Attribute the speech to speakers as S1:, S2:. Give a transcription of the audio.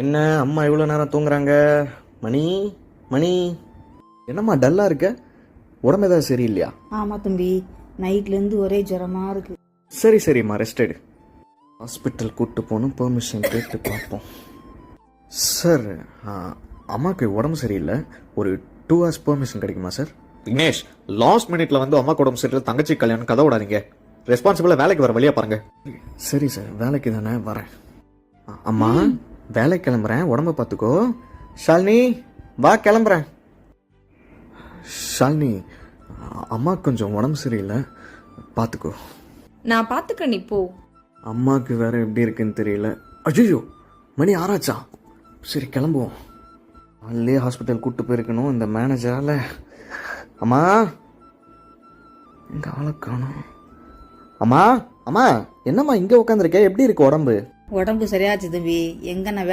S1: என்ன அம்மா இவ்வளோ நேரம் தூங்குறாங்க? மணி மணி என்னம்மா டல்லாக இருக்க? உடம்பு ஏதாவது சரியில்லையா?
S2: ஆமாம் தம்பி, நைட்லேருந்து ஒரே ஜுரமாக இருக்குது.
S1: சரிம்மா ரெஸ்ட் எடு. ஹாஸ்பிட்டல் கூப்பிட்டு போகணும், பெர்மிஷன் கேட்டு பார்ப்போம். சார், அம்மாவுக்கு உடம்பு சரியில்லை, ஒரு 2 hours பெர்மிஷன் கிடைக்குமா சார்? விக்னேஷ், லாஸ்ட் மினிட்ல வந்து அம்மாக்கு உடம்பு சரியில்லை, தங்கச்சி கல்யாணம் கதை விடாதீங்க. ரெஸ்பான்சிபிளாக வேலைக்கு வர வழியா பாருங்க. சரி சார், வேலைக்கு தானே வரேன். அம்மா வேலைக்கு கிளம்புறேன், உடம்ப பார்த்துக்கோ. ஷாலினி வா, கிளம்புறேன். ஷாலினி, அம்மாவுக்கு கொஞ்சம் உடம்பு சரியில்லை, பார்த்துக்கோ.
S3: நான் பார்த்துக்க, நீ போ.
S1: அம்மாவுக்கு வேற எப்படி இருக்குன்னு தெரியல. அஜய்யோ, மணி 6 ஆச்சா? சரி கிளம்புவோம். அல்லே ஹாஸ்பிட்டல் கூப்பிட்டு போயிருக்கணும் இந்த மேனேஜரால். அம்மா எங்க ஆளை காணோம். அம்மா என்னம்மா இங்கே உட்காந்துருக்க? எப்படி இருக்கு உடம்பு?
S2: உடம்பு சரியாச்சு தம்பி, எங்கே நான்